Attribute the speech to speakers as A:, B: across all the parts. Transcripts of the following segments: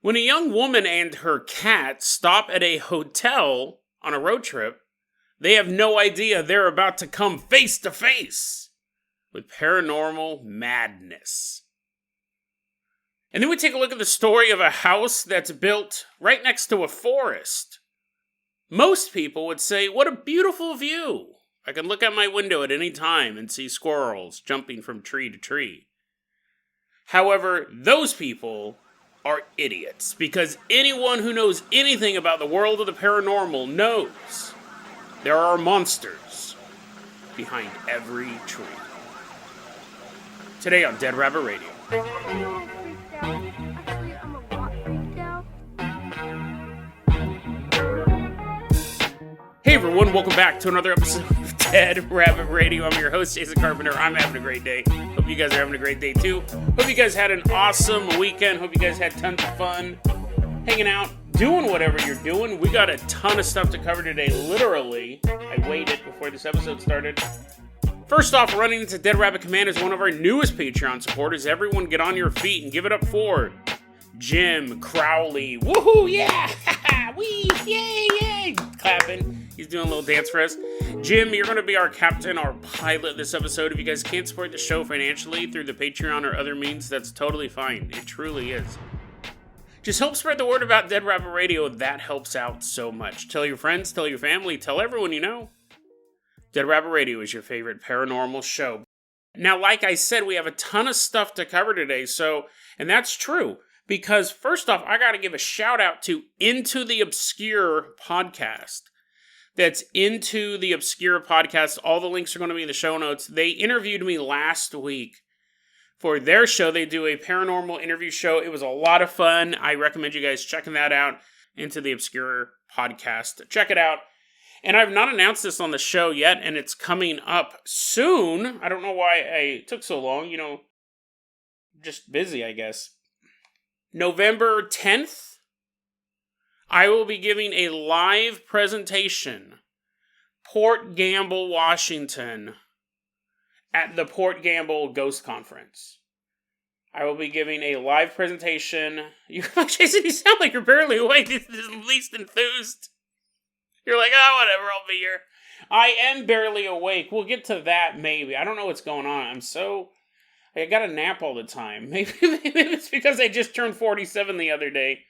A: When a young woman and her cat stop at a hotel on a road trip, they have no idea they're about to come face to face with paranormal madness. And then we take a look at the story of a house that's built right next to a forest. Most people would say, what a beautiful view. I can look out my window at any time and see squirrels jumping from tree to tree. However, those people are idiots, because anyone who knows anything about the world of the paranormal knows there are monsters behind every tree. Today on Dead Rabbit Radio. Hey everyone, welcome back to another episode of Dead Rabbit Radio. I'm your host, Jason Carpenter. I'm having a great day. Hope you guys are having a great day too. Hope you guys had an awesome weekend. Hope you guys had tons of fun hanging out, doing whatever you're doing. We got a ton of stuff to cover today. Literally, I waited before this episode started. First off, running into Dead Rabbit Command is one of our newest Patreon supporters. Everyone get on your feet and give it up for Jim Crowley. Woohoo, yeah! Wee, yay, yay! Clapping. He's doing a little dance for us. Jim, you're going to be our captain, our pilot this episode. If you guys can't support the show financially through the Patreon or other means, that's totally fine. It truly is. Just help spread the word about Dead Rabbit Radio. That helps out so much. Tell your friends, tell your family, tell everyone you know. Dead Rabbit Radio is your favorite paranormal show. Now, like I said, we have a ton of stuff to cover today, and that's true. Because first off, I got to give a shout out to Into the Obscure podcast. That's Into the Obscure podcast. All the links are going to be in the show notes. They interviewed me last week for their show. They do a paranormal interview show. It was a lot of fun. I recommend you guys checking that out. Into the Obscure podcast. Check it out. And I've not announced this on the show yet, and it's coming up soon. I don't know why it took so long. Just busy, I guess. November 10th, I will be giving a live presentation, Port Gamble, Washington, at the Port Gamble Ghost Conference. I will be giving a live presentation. Jason, you sound like you're barely awake. This is the least enthused. You're like, oh, whatever, I'll be here. I am barely awake. We'll get to that, maybe. I don't know what's going on. I got a nap all the time. Maybe it's because I just turned 47 the other day.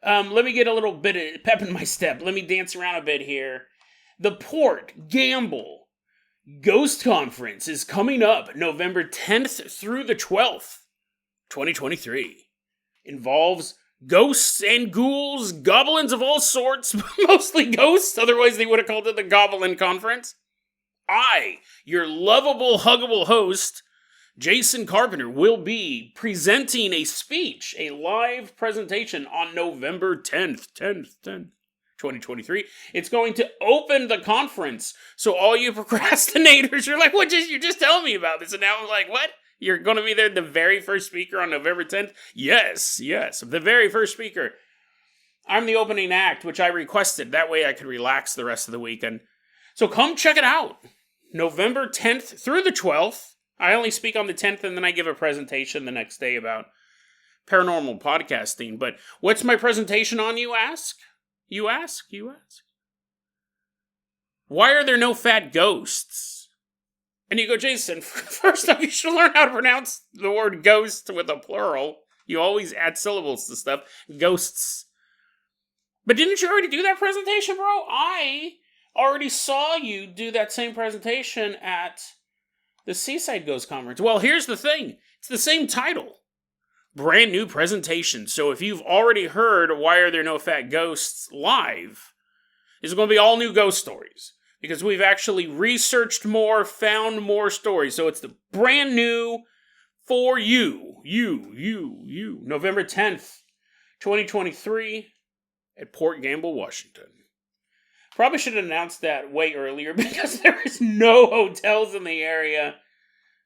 A: Let me get a little bit of pep in my step. Let me dance around a bit here. The Port Gamble Ghost Conference is coming up November 10th through the 12th, 2023. Involves ghosts and ghouls, goblins of all sorts, mostly ghosts, otherwise they would have called it the Goblin Conference. I, your lovable, huggable host, Jason Carpenter, will be presenting a speech, a live presentation on November 10th, 2023. It's going to open the conference. So all you procrastinators, you're like, you're just telling me about this. And now I'm like, what? You're going to be there, the very first speaker on November 10th? Yes, the very first speaker. I'm the opening act, which I requested. That way I could relax the rest of the weekend. So come check it out. November 10th through the 12th. I only speak on the 10th, and then I give a presentation the next day about paranormal podcasting. But what's my presentation on, you ask? You ask? Why are there no fat ghosts? And you go, Jason, first off, you should learn how to pronounce the word ghost with a plural. You always add syllables to stuff. Ghosts. But didn't you already do that presentation, bro? I already saw you do that same presentation at the Seaside Ghost Conference. Well, here's the thing. It's the same title. Brand new presentation. So if you've already heard Why Are There No Fat Ghosts live, it's going to be all new ghost stories. Because we've actually researched more, found more stories. So it's the brand new for you. November 10th, 2023 at Port Gamble, Washington. Probably should have announced that way earlier because there is no hotels in the area.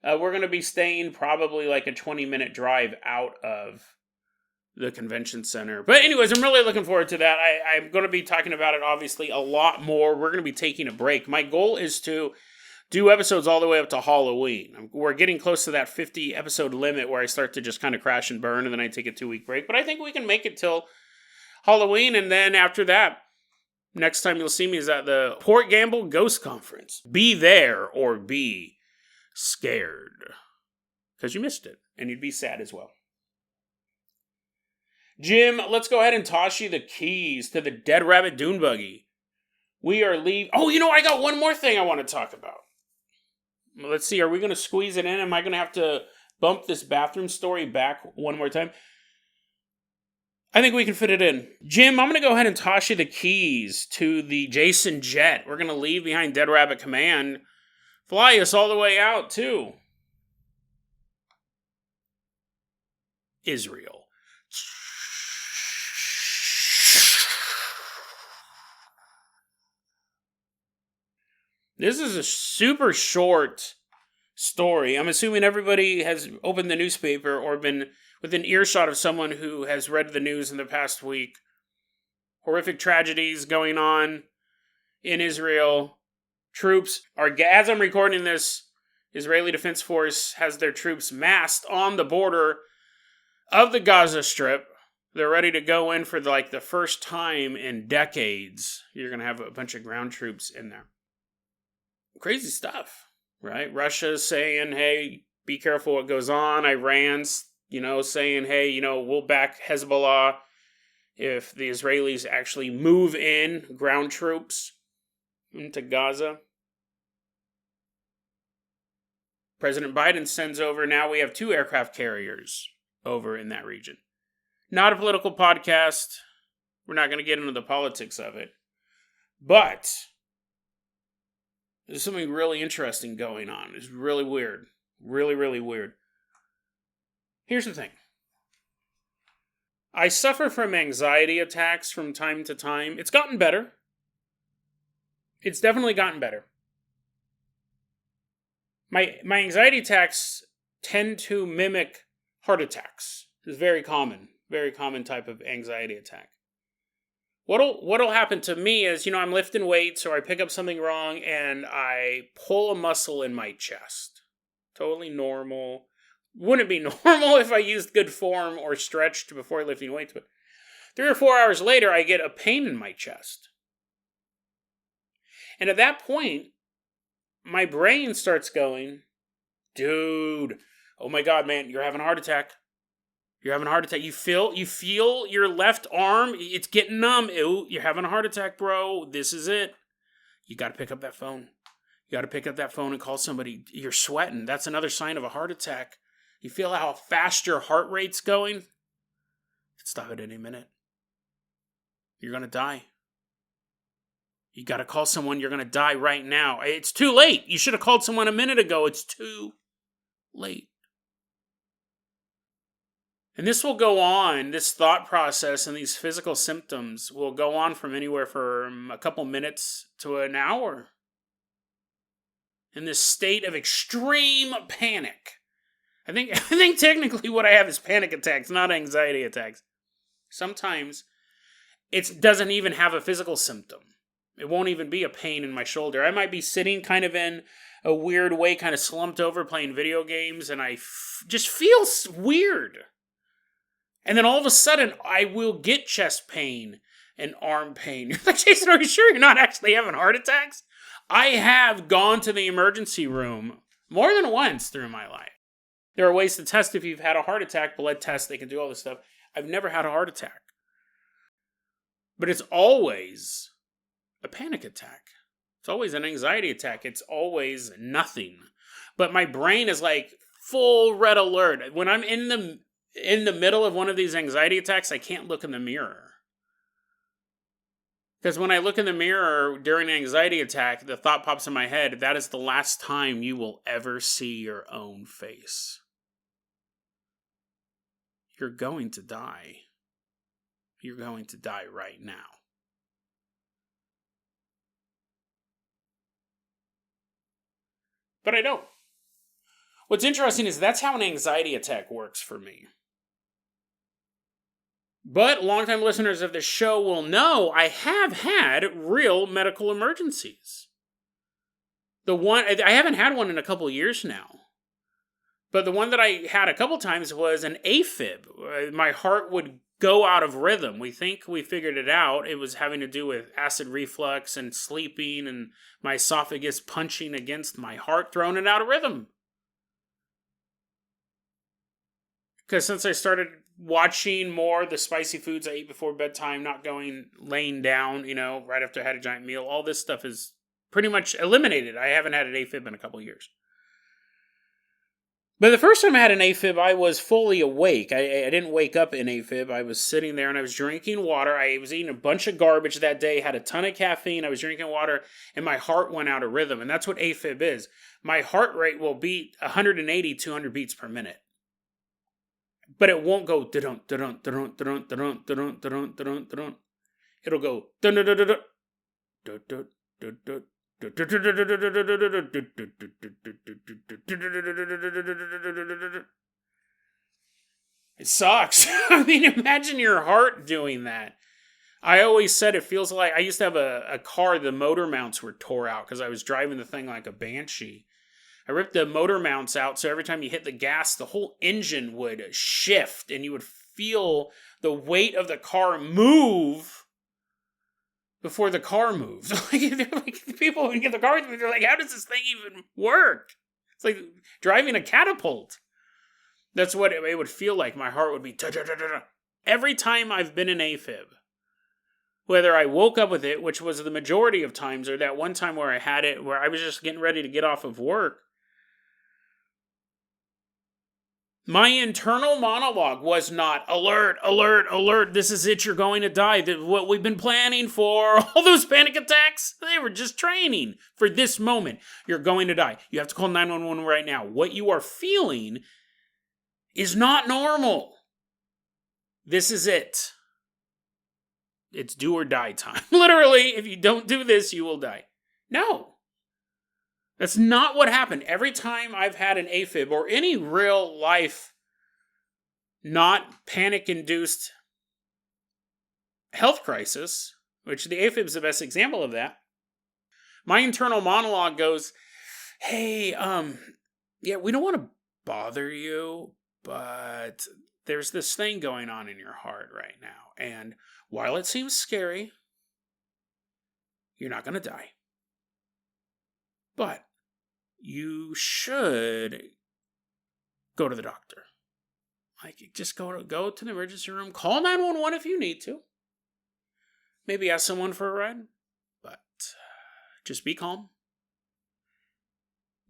A: We're going to be staying probably like a 20-minute drive out of the convention center. But anyways, I'm really looking forward to that. I'm going to be talking about it, obviously, a lot more. We're going to be taking a break. My goal is to do episodes all the way up to Halloween. We're getting close to that 50 episode limit where I start to just kind of crash and burn, and then I take a 2-week break. But I think we can make it till Halloween, and then after that, next time you'll see me is at the Port Gamble Ghost Conference. Be there or be scared. Because you missed it, and you'd be sad as well. Jim, let's go ahead and toss you the keys to the Dead Rabbit Dune Buggy. We are leaving. Oh, I got one more thing I want to talk about. Let's see, are we going to squeeze it in? Am I going to have to bump this bathroom story back one more time? I think we can fit it in. Jim, I'm going to go ahead and toss you the keys to the Jason Jet. We're going to leave behind Dead Rabbit Command. Fly us all the way out to Israel. This is a super short story. I'm assuming everybody has opened the newspaper or been within earshot of someone who has read the news in the past week. Horrific tragedies going on in Israel. Troops are, as I'm recording this, Israeli Defense Force has their troops massed on the border of the Gaza Strip. They're ready to go in for the first time in decades. You're going to have a bunch of ground troops in there. Crazy stuff, right? Russia's saying, hey, be careful what goes on. Iran's, saying, hey, we'll back Hezbollah if the Israelis actually move in ground troops into Gaza. President Biden sends over, now we have 2 aircraft carriers over in that region. Not a political podcast. We're not going to get into the politics of it. But there's something really interesting going on. It's really weird. Really, really weird. Here's the thing. I suffer from anxiety attacks from time to time. It's gotten better. It's definitely gotten better. My anxiety attacks tend to mimic heart attacks. It's very common type of anxiety attack. What'll happen to me is, I'm lifting weights or I pick up something wrong and I pull a muscle in my chest. Totally normal. Wouldn't be normal if I used good form or stretched before lifting weights, but 3 or 4 hours later, I get a pain in my chest. And at that point, my brain starts going, dude, oh my God, man, you're having a heart attack. You're having a heart attack. You feel your left arm, it's getting numb. Ew, you're having a heart attack, bro. This is it. You got to pick up that phone. You got to pick up that phone and call somebody. You're sweating. That's another sign of a heart attack. You feel how fast your heart rate's going? It could stop at any minute. You're going to die. You got to call someone. You're going to die right now. It's too late. You should have called someone a minute ago. It's too late. And this will go on, this thought process and these physical symptoms will go on from anywhere from a couple minutes to an hour. In this state of extreme panic. I think technically what I have is panic attacks, not anxiety attacks. Sometimes it doesn't even have a physical symptom. It won't even be a pain in my shoulder. I might be sitting kind of in a weird way, kind of slumped over playing video games, and I just feel weird. And then all of a sudden, I will get chest pain and arm pain. You're like, Jason, are you sure you're not actually having heart attacks? I have gone to the emergency room more than once through my life. There are ways to test if you've had a heart attack, blood tests, they can do all this stuff. I've never had a heart attack. But it's always a panic attack. It's always an anxiety attack. It's always nothing. But my brain is like full red alert. When I'm in the middle of one of these anxiety attacks, I can't look in the mirror. Because when I look in the mirror during an anxiety attack, the thought pops in my head, that is the last time you will ever see your own face. You're going to die. You're going to die right now. But I don't. What's interesting is that's how an anxiety attack works for me. But longtime listeners of the show will know I have had real medical emergencies. The one, I haven't had one in a couple years now. But the one that I had a couple times was an AFib. My heart would go out of rhythm. We think we figured it out. It was having to do with acid reflux and sleeping and my esophagus punching against my heart, throwing it out of rhythm. Because since I started watching more the spicy foods I eat before bedtime, not laying down, right after I had a giant meal, all this stuff is pretty much eliminated. I haven't had an AFib in a couple years. But the first time I had an AFib, I was fully awake. I didn't wake up in AFib. I was sitting there and I was drinking water. I was eating a bunch of garbage that day, had a ton of caffeine. I was drinking water and my heart went out of rhythm. And that's what AFib is. My heart rate will beat 180, 200 beats per minute. But it won't go da-dun, da-dun, da-dun, da-dun, da-dun, da-dun, da-dun, da-dun, da-dun. It'll go dun-dun-dun-dun-dun, dun-dun, dun-dun. It sucks. I mean, imagine your heart doing that. I always said it feels like I used to have a car, the motor mounts were tore out because I was driving the thing like a banshee. I ripped the motor mounts out, so every time you hit the gas, the whole engine would shift and you would feel the weight of the car move before the car moves. Like people when you get the car, they're like, how does this thing even work? It's like driving a catapult. That's what it would feel like. My heart would be every time I've been in AFib. Whether I woke up with it, which was the majority of times, or that one time where I had it, where I was just getting ready to get off of work. My internal monologue was not, alert, alert, alert, this is it, you're going to die. What we've been planning for, all those panic attacks, they were just training for this moment. You're going to die. You have to call 911 right now. What you are feeling is not normal. This is it. It's do or die time. Literally, if you don't do this, you will die. No. That's not what happened. Every time I've had an AFib or any real life, not panic-induced health crisis, which the AFib is the best example of that, my internal monologue goes, hey, yeah, we don't want to bother you, but there's this thing going on in your heart right now. And while it seems scary, you're not going to die. But you should go to the doctor. Like, just go to the emergency room. Call 911 if you need to. Maybe ask someone for a ride. But just be calm.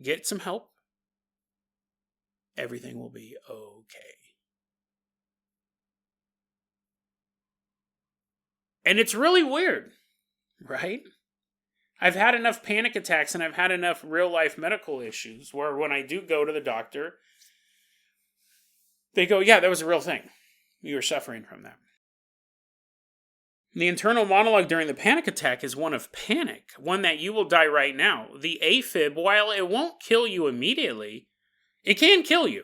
A: Get some help. Everything will be okay. And it's really weird, right? I've had enough panic attacks and I've had enough real-life medical issues where when I do go to the doctor, they go, yeah, that was a real thing. You were suffering from that. The internal monologue during the panic attack is one of panic, one that you will die right now. The AFib, while it won't kill you immediately, it can kill you.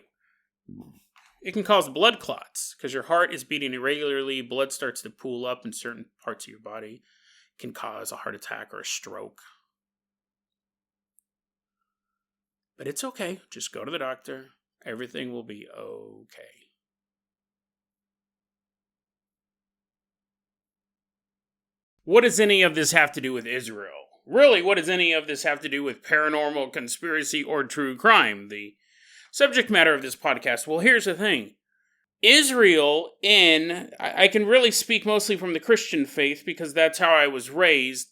A: It can cause blood clots because your heart is beating irregularly. Blood starts to pool up in certain parts of your body. It can cause a heart attack or a stroke. But it's okay. Just go to the doctor. Everything will be okay. What does any of this have to do with Israel? Really, what does any of this have to do with paranormal, conspiracy, or true crime? The subject matter of this podcast. Well, here's the thing. Israel I can really speak mostly from the Christian faith because that's how I was raised,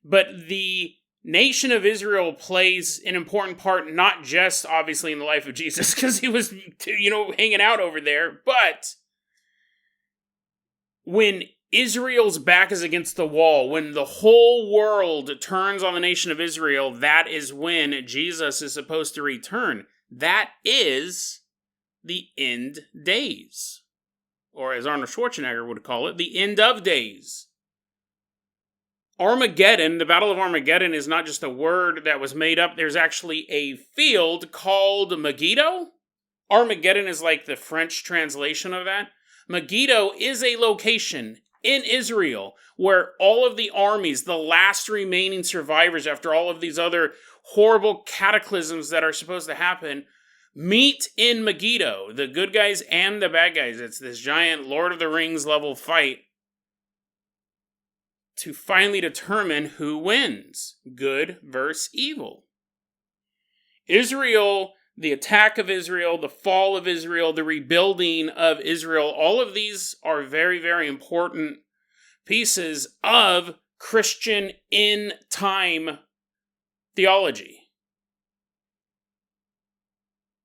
A: but the nation of Israel plays an important part, not just obviously in the life of Jesus because he was, hanging out over there, but when Israel's back is against the wall, when the whole world turns on the nation of Israel, that is when Jesus is supposed to return. That is the end days. Or as Arnold Schwarzenegger would call it, the end of days. Armageddon, the Battle of Armageddon, is not just a word that was made up. There's actually a field called Megiddo. Armageddon is like the French translation of that. Megiddo is a location in Israel, where all of the armies, the last remaining survivors after all of these other horrible cataclysms that are supposed to happen, meet in Megiddo, the good guys and the bad guys. It's this giant Lord of the Rings level fight to finally determine who wins, good versus evil. Israel, the attack of Israel, the fall of Israel, the rebuilding of Israel, all of these are very, very important pieces of Christian end-time theology.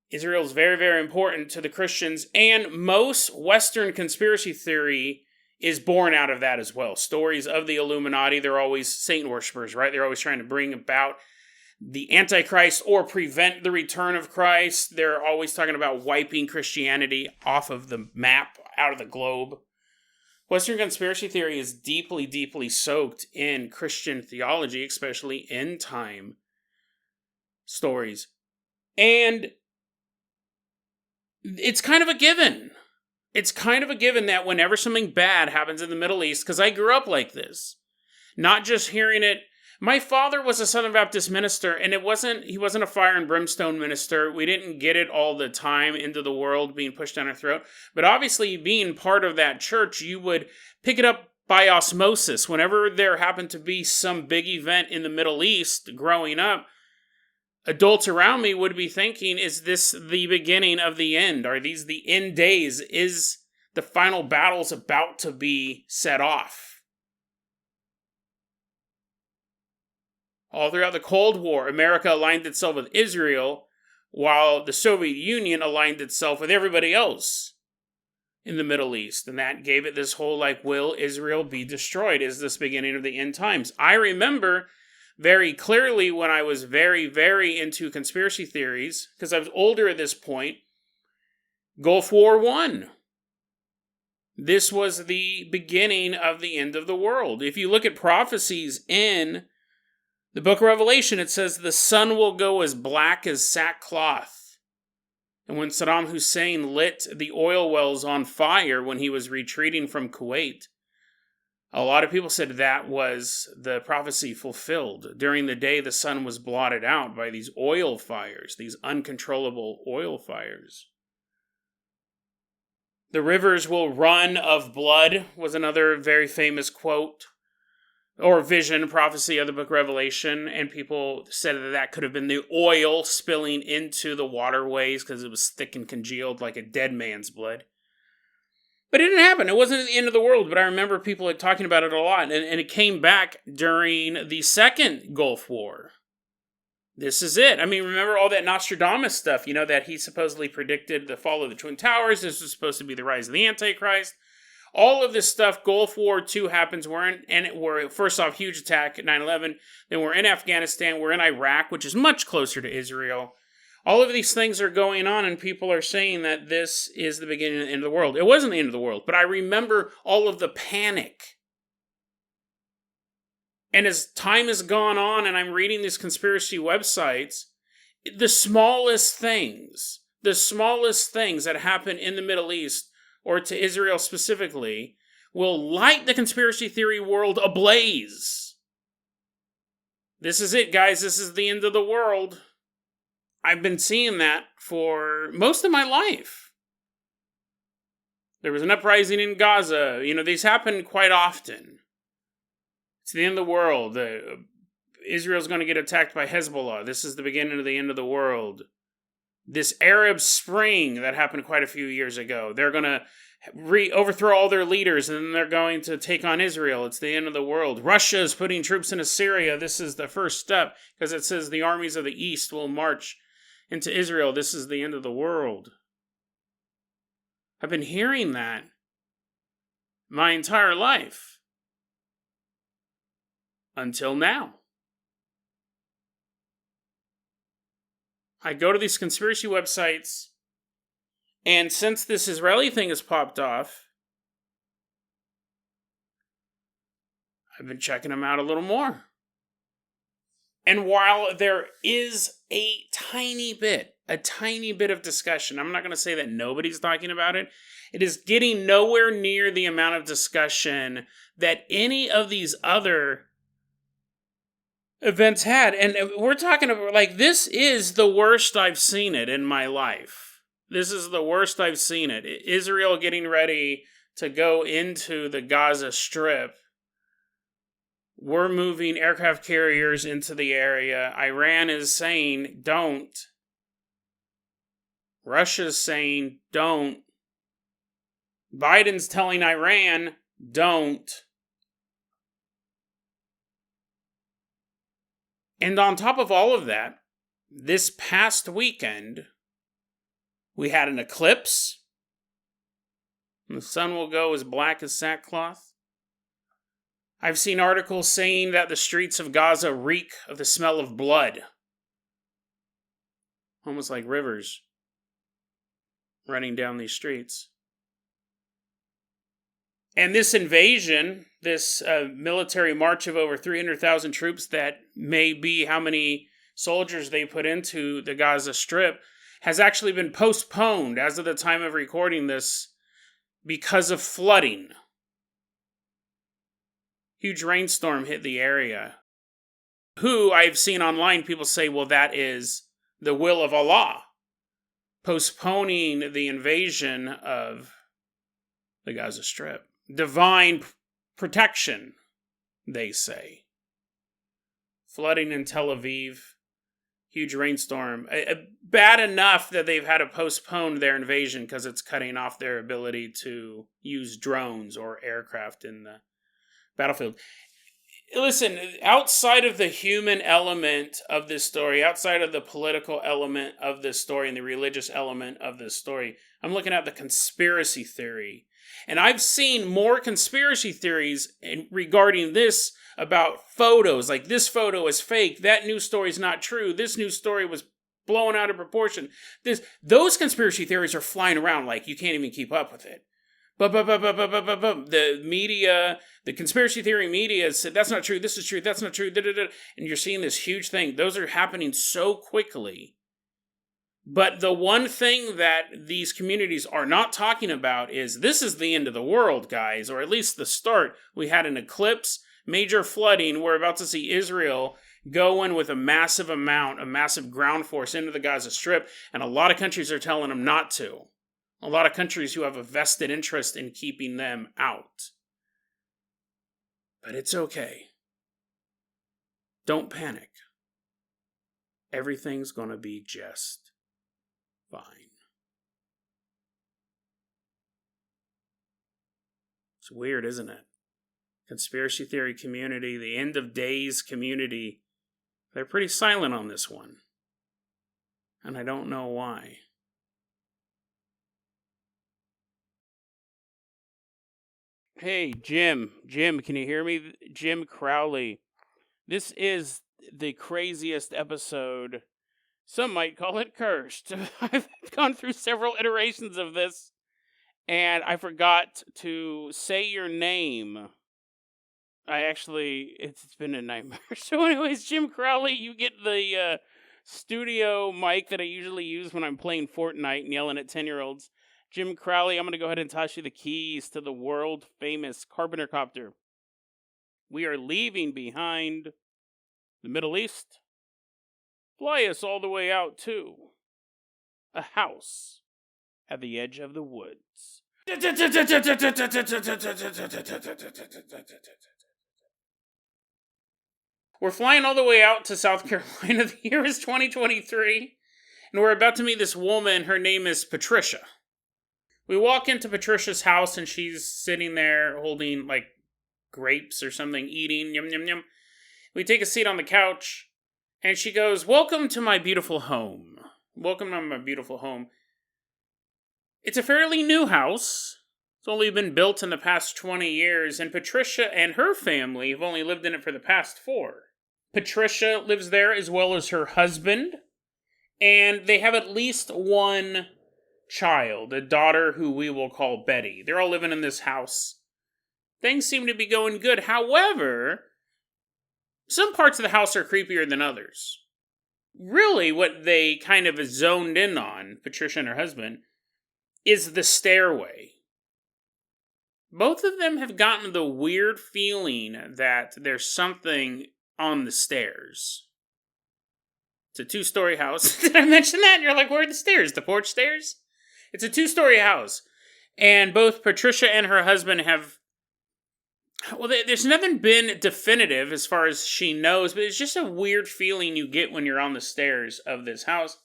A: Israel is very, very important to the Christians, and most Western conspiracy theory is born out of that as well. Stories of the Illuminati, they're always Satan worshippers, right? They're always trying to bring about the Antichrist or prevent the return of Christ. They're always talking about wiping Christianity off of the map, out of the globe. Western conspiracy theory is deeply, deeply soaked in Christian theology, especially end-time stories. And it's kind of a given. It's kind of a given that whenever something bad happens in the Middle East, because I grew up like this, not just hearing it. My father was a Southern Baptist minister, and he wasn't a fire and brimstone minister. We didn't get it all the time into the world being pushed down our throat. But obviously, being part of that church, you would pick it up by osmosis. Whenever there happened to be some big event in the Middle East growing up, adults around me would be thinking, is this the beginning of the end? Are these the end days? Is the final battles about to be set off? All throughout the Cold War, America aligned itself with Israel, while the Soviet Union aligned itself with everybody else in the Middle East. And that gave it this whole, will Israel be destroyed? Is this beginning of the end times? I remember very clearly when I was very, very into conspiracy theories, because I was older at this point, Gulf War I. This was the beginning of the end of the world. If you look at prophecies in the book of Revelation, it says the sun will go as black as sackcloth. And when Saddam Hussein lit the oil wells on fire when he was retreating from Kuwait, a lot of people said that was the prophecy fulfilled. During the day, the sun was blotted out by these oil fires, these uncontrollable oil fires. The rivers will run of blood was another very famous quote or vision, prophecy of the book of Revelation. And people said that could have been the oil spilling into the waterways because it was thick and congealed like a dead man's blood. But it didn't happen. It wasn't at the end of the world, but I remember people talking about it a lot. And it came back during the second Gulf War. This is it. I mean, remember all that Nostradamus stuff, that he supposedly predicted the fall of the Twin Towers. This was supposed to be the rise of the Antichrist. All of this stuff, Gulf War II happens. We're first off, huge attack at 9/11. Then we're in Afghanistan. We're in Iraq, which is much closer to Israel. All of these things are going on, and people are saying that this is the beginning of the end of the world. It wasn't the end of the world, but I remember all of the panic. And as time has gone on, and I'm reading these conspiracy websites, the smallest things that happen in the Middle East, or to Israel specifically, will light the conspiracy theory world ablaze. This is it, guys. This is the end of the world. I've been seeing that for most of my life. There was an uprising in Gaza. These happen quite often. It's the end of the world. Israel's going to get attacked by Hezbollah. This is the beginning of the end of the world. This Arab Spring that happened quite a few years ago. They're going to overthrow all their leaders, and then they're going to take on Israel. It's the end of the world. Russia is putting troops into Syria. This is the first step, because it says the armies of the east will march into Israel. This is the end of the world. I've been hearing that my entire life. Until now. I go to these conspiracy websites, and since this Israeli thing has popped off, I've been checking them out a little more. And while there is a tiny bit of discussion, I'm not going to say that nobody's talking about it. It is getting nowhere near the amount of discussion that any of these other events had. And we're talking about, like, this is the worst I've seen it in my life. This is the worst I've seen it. Israel getting ready to go into the Gaza Strip. We're moving aircraft carriers into the area. Iran is saying, don't. Russia's saying, don't. Biden's telling Iran, don't. And on top of all of that, this past weekend, we had an eclipse. The sun will go as black as sackcloth. I've seen articles saying that the streets of Gaza reek of the smell of blood. Almost like rivers running down these streets. And this invasion, this military march of over 300,000 troops that may be how many soldiers they put into the Gaza Strip, has actually been postponed as of the time of recording this because of flooding. Huge rainstorm hit the area. Who I've seen online, people say, well, that is the will of Allah, postponing the invasion of the Gaza Strip. Divine protection, they say. Flooding in Tel Aviv, huge rainstorm. Bad enough that they've had to postpone their invasion because it's cutting off their ability to use drones or aircraft in the battlefield. Listen, outside of the human element of this story, outside of the political element of this story and the religious element of this story, I'm looking at the conspiracy theory. And I've seen more conspiracy theories regarding this about photos. Like, this photo is fake. That news story is not true. This news story was blown out of proportion. Those conspiracy theories are flying around like you can't even keep up with it. The media, the conspiracy theory media said, that's not true, this is true, that's not true, and you're seeing this huge thing. Those are happening so quickly. But the one thing that these communities are not talking about is this is the end of the world, guys, or at least the start. We had an eclipse, major flooding. We're about to see Israel go in with a massive ground force into the Gaza Strip, and a lot of countries are telling them not to. A lot of countries who have a vested interest in keeping them out. But it's okay. Don't panic. Everything's going to be just fine. It's weird, isn't it? Conspiracy theory community, the end of days community, they're pretty silent on this one. And I don't know why. Hey, Jim, can you hear me? Jim Crowley. This is the craziest episode. Some might call it cursed. I've gone through several iterations of this, and I forgot to say your name. It's been a nightmare. So anyways, Jim Crowley, you get the studio mic that I usually use when I'm playing Fortnite and yelling at 10-year-olds. Jim Crowley, I'm going to go ahead and toss you the keys to the world-famous Carpenter copter. We are leaving behind the Middle East. Fly us all the way out to a house at the edge of the woods. We're flying all the way out to South Carolina. The year is 2023, and we're about to meet this woman. Her name is Patricia. We walk into Patricia's house, and she's sitting there holding, like, grapes or something, eating, yum, yum, yum. We take a seat on the couch, and she goes, welcome to my beautiful home. Welcome to my beautiful home. It's a fairly new house. It's only been built in the past 20 years, and Patricia and her family have only lived in it for the past 4. Patricia lives there as well as her husband, and they have at least one child, a daughter who we will call Betty. They're all living in this house. Things seem to be going good. However, some parts of the house are creepier than others. Really, what they kind of zoned in on, Patricia and her husband, is the stairway. Both of them have gotten the weird feeling that there's something on the stairs. It's a 2-story house. Did I mention that? And you're like, where are the stairs? The porch stairs? It's a 2-story house. And both Patricia and her husband have... Well, there's nothing been definitive as far as she knows, but it's just a weird feeling you get when you're on the stairs of this house.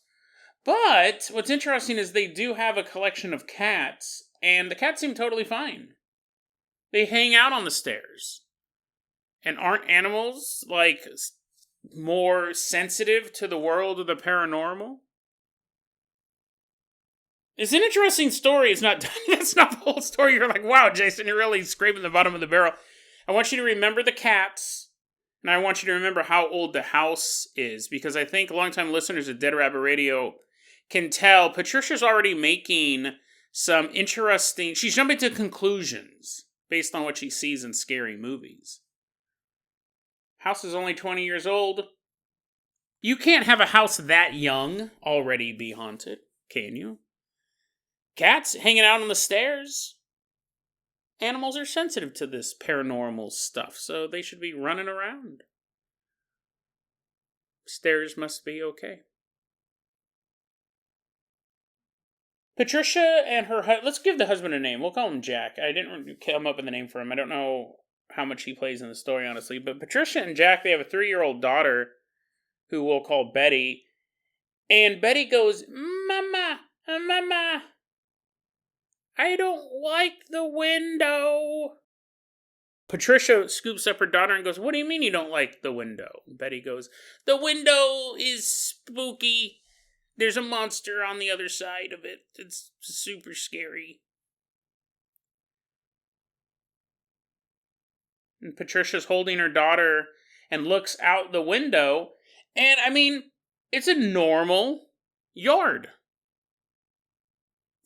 A: But what's interesting is they do have a collection of cats, and the cats seem totally fine. They hang out on the stairs. And aren't animals, like, more sensitive to the world of the paranormal? It's an interesting story. It's not, that's not the whole story. You're like, wow, Jason, you're really scraping the bottom of the barrel. I want you to remember the cats, and I want you to remember how old the house is, because I think longtime listeners of Dead Rabbit Radio can tell Patricia's already making some interesting... She's jumping to conclusions based on what she sees in scary movies. House is only 20 years old. You can't have a house that young already be haunted, can you? Cats hanging out on the stairs. Animals are sensitive to this paranormal stuff, so they should be running around. Stairs must be okay. Patricia and her let's give the husband a name. We'll call him Jack. I didn't come up with a name for him. I don't know how much he plays in the story, honestly. But Patricia and Jack, they have a 3-year-old daughter who we'll call Betty. And Betty goes, Mama, Mama, I don't like the window. Patricia scoops up her daughter and goes, what do you mean you don't like the window? Betty goes, the window is spooky. There's a monster on the other side of it. It's super scary. And Patricia's holding her daughter and looks out the window. And, I mean, it's a normal yard.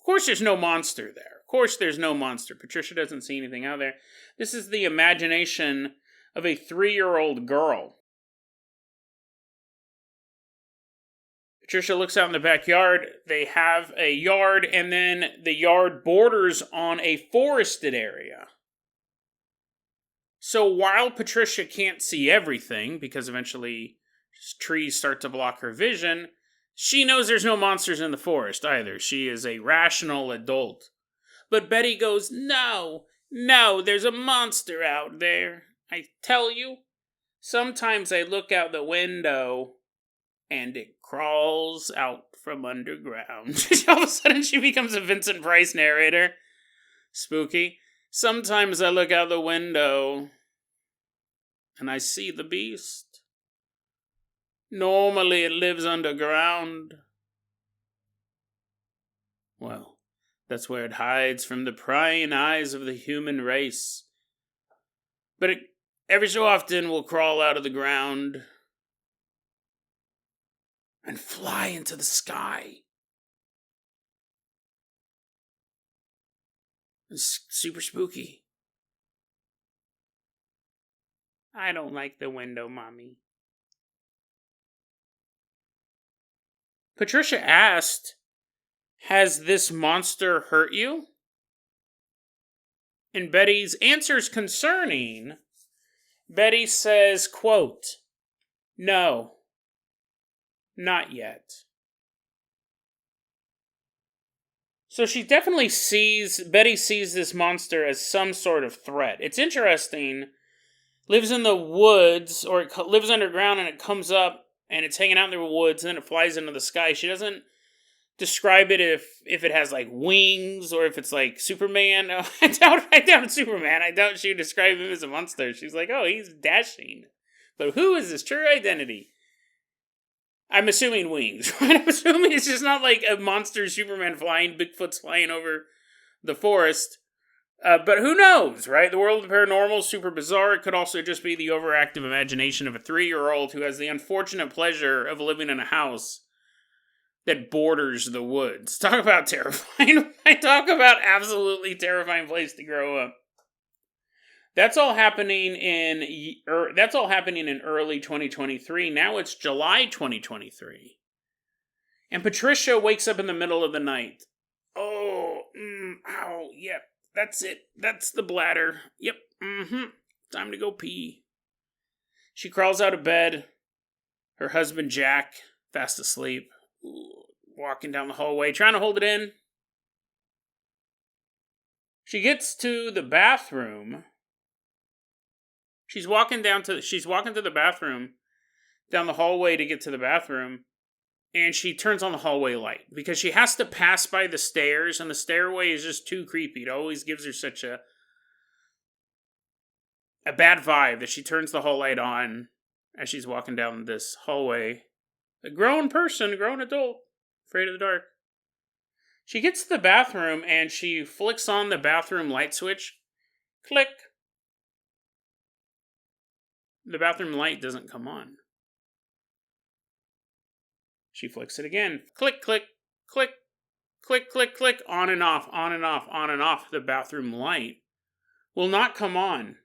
A: Of course there's no monster there. Of course there's no monster. Patricia doesn't see anything out there. This is the imagination of a 3-year-old girl. Patricia looks out in the backyard. They have a yard, and then the yard borders on a forested area. So while Patricia can't see everything, because eventually trees start to block her vision, she knows there's no monsters in the forest either. She is a rational adult. But Betty goes, no, there's a monster out there. I tell you, sometimes I look out the window and it crawls out from underground. All of a sudden she becomes a Vincent Price narrator. Spooky. Sometimes I look out the window and I see the beast. Normally it lives underground. Well, that's where it hides from the prying eyes of the human race. But it every so often will crawl out of the ground and fly into the sky. It's super spooky. I don't like the window, Mommy. Patricia asked, has this monster hurt you? And Betty's answer's concerning. Betty says, quote, no, not yet. So she definitely Betty sees this monster as some sort of threat. It's interesting. Lives in the woods, or it lives underground, and it comes up, and it's hanging out in the woods, and then it flies into the sky. She doesn't describe it if it has, like, wings, or if it's, like, Superman. No, I doubt it's Superman. I doubt she would describe him as a monster. She's like, oh, he's dashing. But who is his true identity? I'm assuming wings, right? I'm assuming it's just not like a monster Superman flying, Bigfoot's flying over the forest. But who knows, right? The world of the paranormal is super bizarre. It could also just be the overactive imagination of a 3-year-old who has the unfortunate pleasure of living in a house that borders the woods. Talk about terrifying. I talk about absolutely terrifying place to grow up. That's all happening in early 2023. Now it's July 2023. And Patricia wakes up in the middle of the night. Oh, ow, yep, that's it. That's the bladder. Yep, time to go pee. She crawls out of bed. Her husband, Jack, fast asleep, walking down the hallway, trying to hold it in. She gets to the bathroom. She's walking to the bathroom, down the hallway to get to the bathroom, and she turns on the hallway light because she has to pass by the stairs, and the stairway is just too creepy. It always gives her such a bad vibe that she turns the hall light on as she's walking down this hallway. A grown adult, afraid of the dark. She gets to the bathroom and she flicks on the bathroom light switch. Click. The bathroom light doesn't come on. She flicks it again. Click, click, click, click, click, click. On and off, on and off, on and off. The bathroom light will not come on.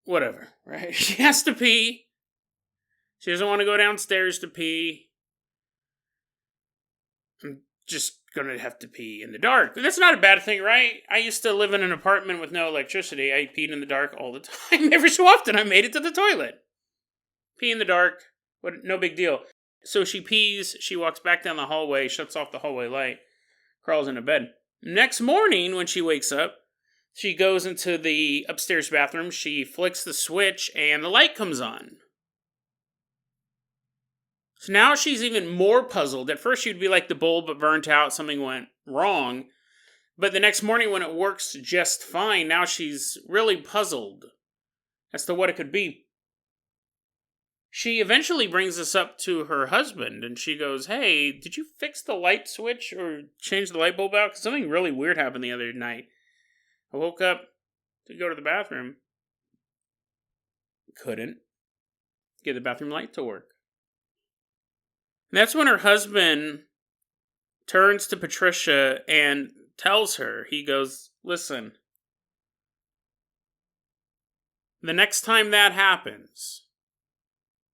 A: Whatever, right? She has to pee. She doesn't want to go downstairs to pee. I'm just gonna have to pee in the dark. That's not a bad thing, right? I used to live in an apartment with no electricity. I peed in the dark all the time. Every so often I made it to the toilet. Pee in the dark. No big deal. So she pees, she walks back down the hallway, shuts off the hallway light, crawls into bed. Next morning, when she wakes up, she goes into the upstairs bathroom, she flicks the switch, and the light comes on. So now she's even more puzzled. At first she'd be like the bulb burnt out, something went wrong. But the next morning when it works just fine, now she's really puzzled as to what it could be. She eventually brings this up to her husband, and she goes, "Hey, did you fix the light switch or change the light bulb out? Because something really weird happened the other night. I woke up to go to the bathroom. Couldn't get the bathroom light to work." And that's when her husband turns to Patricia and tells her, he goes, "Listen, the next time that happens,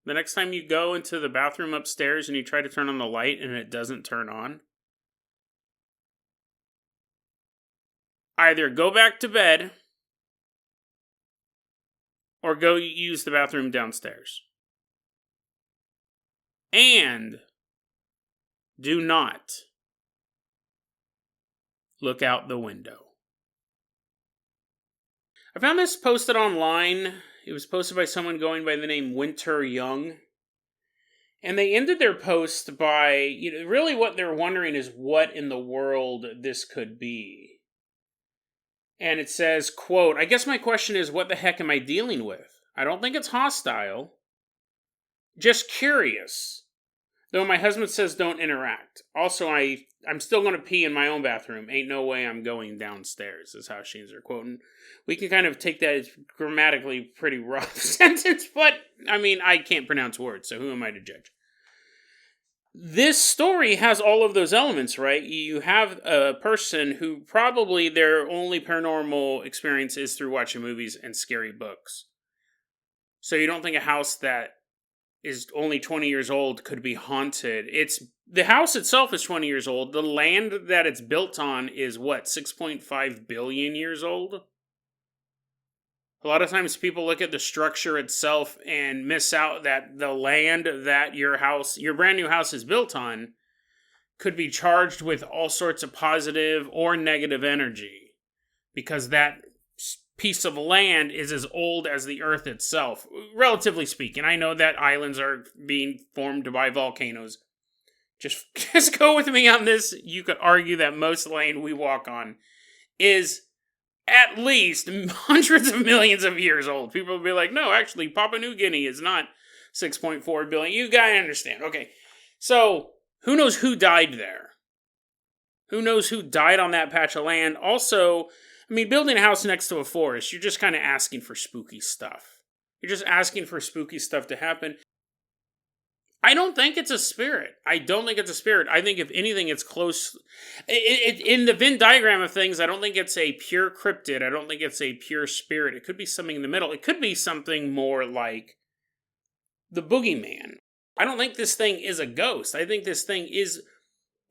A: the next time you go into the bathroom upstairs and you try to turn on the light and it doesn't turn on, either go back to bed or go use the bathroom downstairs. And do not look out the window." I found this posted online. It was posted by someone going by the name Winter Young. And they ended their post by, really what they're wondering is what in the world this could be. And it says, quote, "I guess my question is, what the heck am I dealing with? I don't think it's hostile. Just curious. Though my husband says don't interact. Also, I'm still going to pee in my own bathroom. Ain't no way I'm going downstairs," is how she's her quoting. We can kind of take that as grammatically pretty rough sentence, but, I can't pronounce words, so who am I to judge? This story has all of those elements, right? You have a person who probably their only paranormal experience is through watching movies and scary books. So you don't think a house that is only 20 years old could be haunted. The house itself is 20 years old. The land that it's built on is 6.5 billion years old? A lot of times people look at the structure itself and miss out that the land that your brand new house is built on could be charged with all sorts of positive or negative energy, because that piece of land is as old as the earth itself, relatively speaking. I know that islands are being formed by volcanoes. Just go with me on this. You could argue that most land we walk on is at least hundreds of millions of years old. People will be like, no, actually, Papua New Guinea is not 6.4 billion. You gotta understand. Okay, so who knows who died there? Who knows who died on that patch of land? Also, building a house next to a forest, you're just kind of asking for spooky stuff. You're just asking for spooky stuff to happen. I don't think it's a spirit. I don't think it's a spirit. I think, if anything, it's close. In the Venn diagram of things, I don't think it's a pure cryptid. I don't think it's a pure spirit. It could be something in the middle. It could be something more like the boogeyman. I don't think this thing is a ghost. I think this thing is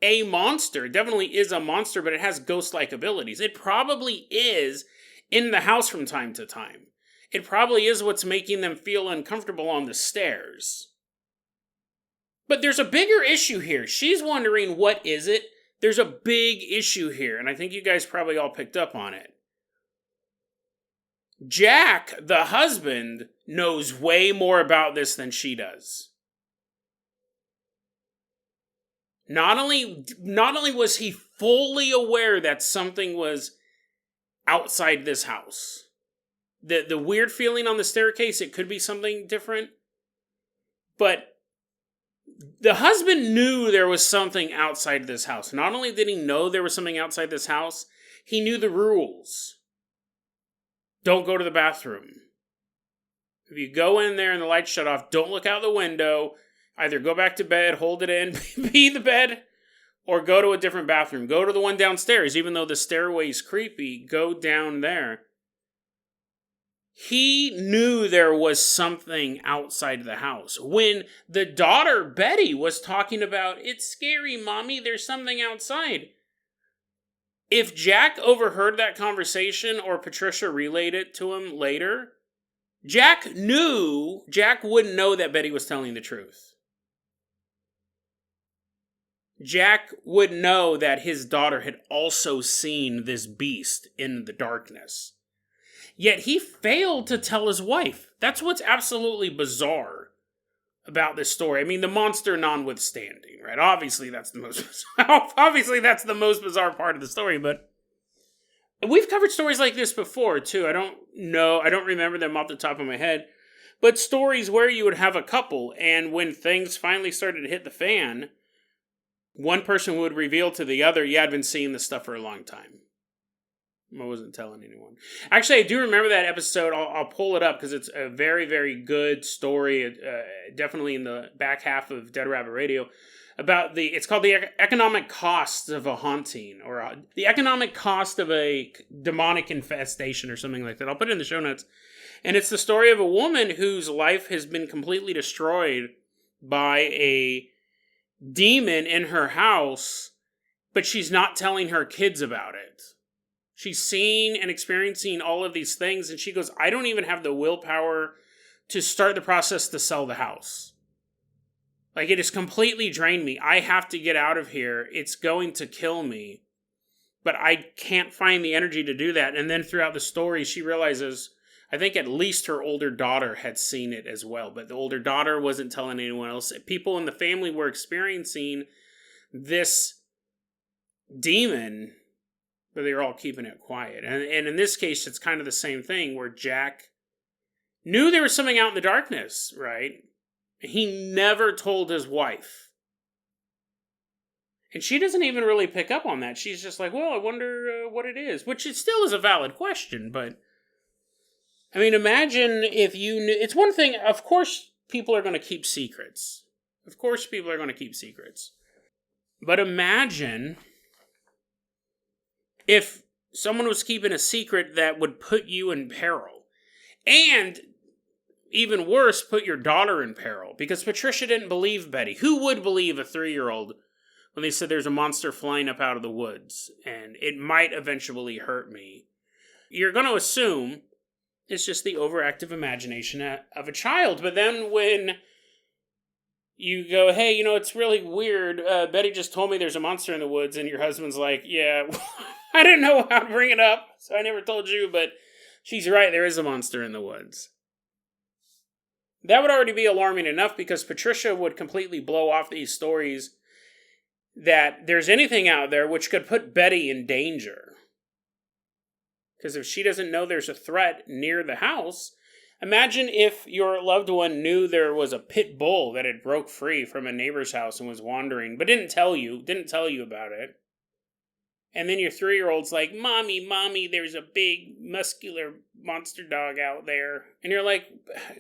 A: a monster. It definitely is a monster, but it has ghost-like abilities. It probably is in the house from time to time. It probably is what's making them feel uncomfortable on the stairs. But there's a bigger issue here. She's wondering, what is it? There's a big issue here, and I think you guys probably all picked up on it. Jack, the husband, knows way more about this than she does. Not only was he fully aware that something was outside this house. The weird feeling on the staircase, it could be something different. But the husband knew there was something outside this house. Not only did he know there was something outside this house, he knew the rules. Don't go to the bathroom. If you go in there and the lights shut off, don't look out the window. Either go back to bed, hold it in, pee the bed, or go to a different bathroom. Go to the one downstairs. Even though the stairway's creepy, go down there. He knew there was something outside the house. When the daughter, Betty, was talking about, it's scary, Mommy, there's something outside. If Jack overheard that conversation or Patricia relayed it to him later, Jack wouldn't know that Betty was telling the truth. Jack would know that his daughter had also seen this beast in the darkness. Yet he failed to tell his wife. That's what's absolutely bizarre about this story. I mean, the monster notwithstanding, right? Obviously, that's the most bizarre part of the story, but we've covered stories like this before, too. I don't remember them off the top of my head, but stories where you would have a couple, and when things finally started to hit the fan, one person would reveal to the other, yeah, I'd been seeing this stuff for a long time. I wasn't telling anyone. Actually, I do remember that episode. I'll pull it up because it's a very, very good story. Definitely in the back half of Dead Rabbit Radio. It's called the economic cost of a haunting, or the economic cost of a demonic infestation, or something like that. I'll put it in the show notes. And it's the story of a woman whose life has been completely destroyed by a demon in her house, but she's not telling her kids about it. She's seeing and experiencing all of these things, and she goes, I don't even have the willpower to start the process to sell the house. Like, it has completely drained me. I have to get out of here. It's going to kill me. But I can't find the energy to do that. And then throughout the story, she realizes, I think at least her older daughter had seen it as well. But the older daughter wasn't telling anyone else. People in the family were experiencing this demon, but they were all keeping it quiet. And in this case, it's kind of the same thing, where Jack knew there was something out in the darkness, right? He never told his wife. And she doesn't even really pick up on that. She's just like, well, I wonder what it is. Which it still is a valid question, but I mean, imagine if you knew. It's one thing, of course, people are going to keep secrets. Of course, people are going to keep secrets. But imagine if someone was keeping a secret that would put you in peril. And, even worse, put your daughter in peril. Because Patricia didn't believe Betty. Who would believe a 3-year-old when they said there's a monster flying up out of the woods and it might eventually hurt me? You're going to assume it's just the overactive imagination of a child. But then when you go, hey, it's really weird. Betty just told me there's a monster in the woods, and your husband's like, yeah, I didn't know how to bring it up, so I never told you, but she's right, there is a monster in the woods. That would already be alarming enough, because Patricia would completely blow off these stories that there's anything out there which could put Betty in danger. Because if she doesn't know there's a threat near the house, imagine if your loved one knew there was a pit bull that had broke free from a neighbor's house and was wandering, but didn't tell you about it. And then your 3-year-old's like, Mommy, there's a big muscular monster dog out there. And you're like,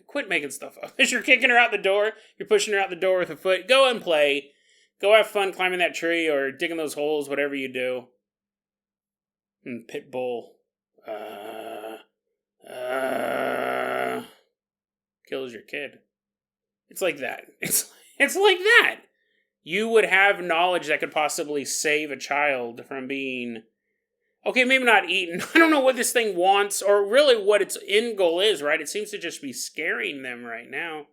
A: quit making stuff up. As you're kicking her out the door, you're pushing her out the door with a foot. Go and play. Go have fun climbing that tree or digging those holes, whatever you do. And pit bull. Kills your kid. It's like that. It's like that. You would have knowledge that could possibly save a child from being, okay, maybe not eaten. I don't know what this thing wants or really what its end goal is, right? It seems to just be scaring them right now.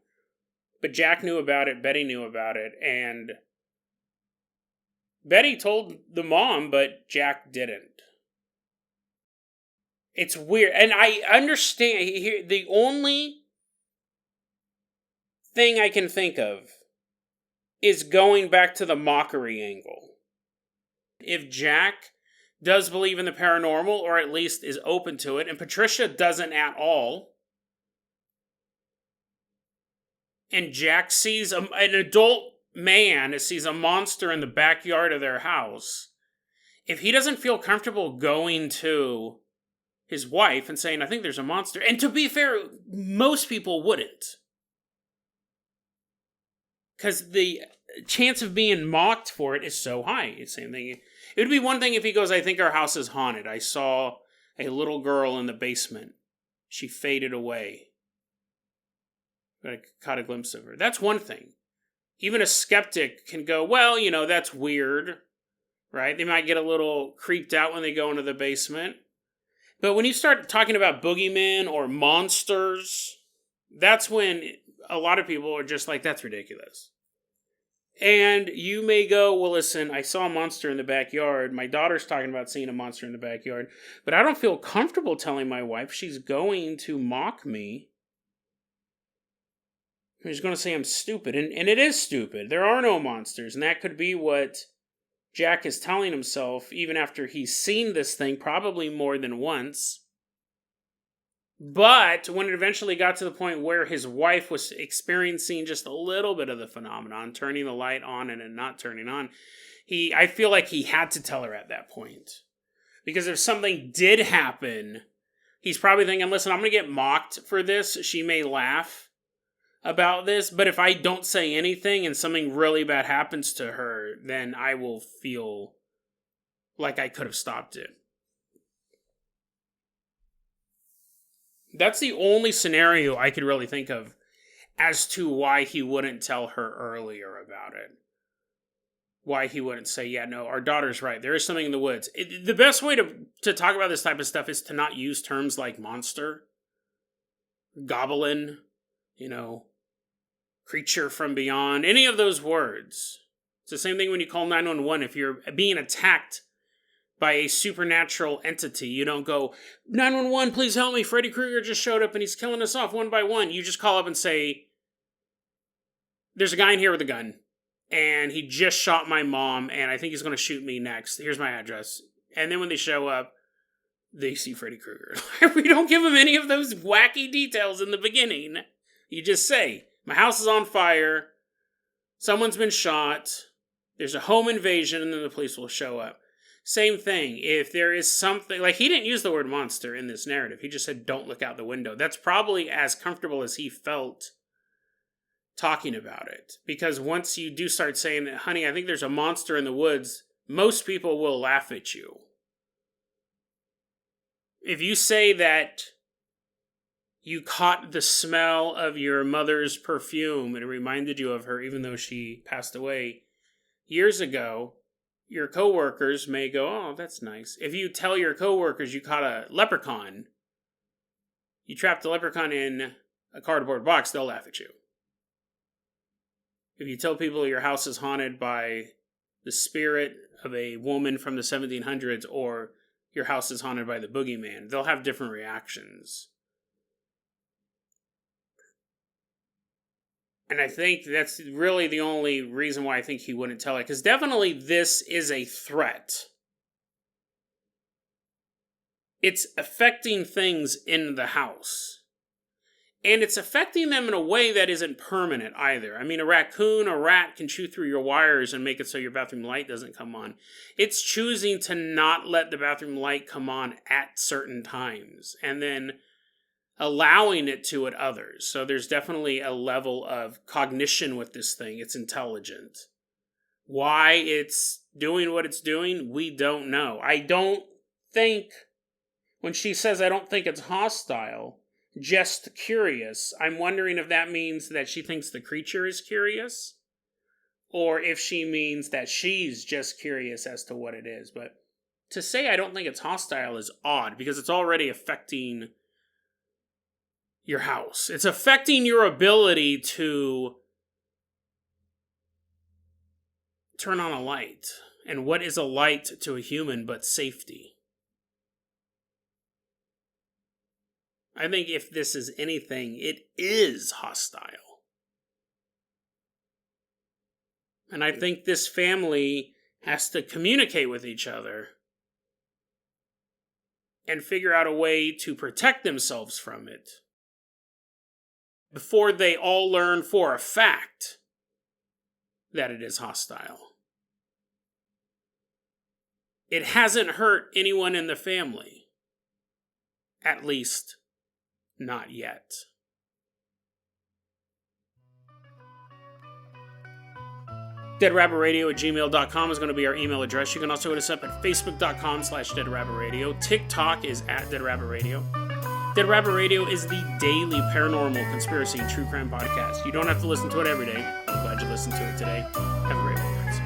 A: But Jack knew about it. Betty knew about it. And Betty told the mom, but Jack didn't. It's weird. And I understand. The only thing I can think of is going back to the mockery angle. If Jack does believe in the paranormal, or at least is open to it, and Patricia doesn't at all, and Jack sees an adult man sees a monster in the backyard of their house, if he doesn't feel comfortable going to his wife and saying, I think there's a monster, and to be fair, most people wouldn't. Because the chance of being mocked for it is so high. It's the same thing. It would be one thing if he goes, I think our house is haunted. I saw a little girl in the basement. She faded away. I caught a glimpse of her. That's one thing. Even a skeptic can go, well, that's weird. Right? They might get a little creeped out when they go into the basement. But when you start talking about boogeymen or monsters, that's when a lot of people are just like, that's ridiculous. And you may go, well, listen, I saw a monster in the backyard. My daughter's talking about seeing a monster in the backyard. But I don't feel comfortable telling my wife. She's going to mock me. She's going to say I'm stupid. And it is stupid. There are no monsters. And that could be what Jack is telling himself, even after he's seen this thing probably more than once. But when it eventually got to the point where his wife was experiencing just a little bit of the phenomenon, turning the light on and then not turning on, I feel like he had to tell her at that point. Because if something did happen, he's probably thinking, listen, I'm going to get mocked for this. She may laugh about this, but if I don't say anything and something really bad happens to her, then I will feel like I could have stopped it. That's the only scenario I could really think of as to why he wouldn't tell her earlier about it. Why he wouldn't say, yeah, no, our daughter's right. There is something in the woods. The best way to talk about this type of stuff is to not use terms like monster, goblin, creature from beyond, any of those words. It's the same thing when you call 911. If you're being attacked by a supernatural entity, you don't go, 911, please help me. Freddy Krueger just showed up and he's killing us off one by one. You just call up and say, there's a guy in here with a gun and he just shot my mom and I think he's going to shoot me next. Here's my address. And then when they show up, they see Freddy Krueger. We don't give them any of those wacky details in the beginning. You just say, my house is on fire. Someone's been shot. There's a home invasion and then the police will show up. Same thing. If there is something, like he didn't use the word monster in this narrative. He just said, don't look out the window. That's probably as comfortable as he felt talking about it. Because once you do start saying that, honey, I think there's a monster in the woods, most people will laugh at you. If you say that you caught the smell of your mother's perfume and it reminded you of her, even though she passed away years ago, your coworkers may go, oh, that's nice. If you tell your coworkers you caught a leprechaun, you trapped a leprechaun in a cardboard box, they'll laugh at you. If you tell people your house is haunted by the spirit of a woman from the 1700s or your house is haunted by the boogeyman, they'll have different reactions. And I think that's really the only reason why I think he wouldn't tell it. Because definitely this is a threat. It's affecting things in the house. And it's affecting them in a way that isn't permanent either. I mean, a rat can chew through your wires and make it so your bathroom light doesn't come on. It's choosing to not let the bathroom light come on at certain times. And then allowing it to at others. So there's definitely a level of cognition with this thing. It's intelligent. Why it's doing what it's doing, we don't know. I don't think, when she says I don't think it's hostile, just curious, I'm wondering if that means that she thinks the creature is curious, or if she means that she's just curious as to what it is. But to say I don't think it's hostile is odd, because it's already affecting your house. It's affecting your ability to turn on a light. And what is a light to a human but safety? I think if this is anything, it is hostile. And I think this family has to communicate with each other and figure out a way to protect themselves from it before they all learn for a fact that it is hostile. It hasn't hurt anyone in the family. At least, not yet. DeadRabbitRadio@gmail.com is going to be our email address. You can also hit us up at Facebook.com/DeadRabbitRadio. TikTok is at DeadRabbitRadio. Dead Rabbit Radio is the daily paranormal, conspiracy, and true crime podcast. You don't have to listen to it every day. I'm glad you listened to it today. Have a great one, guys.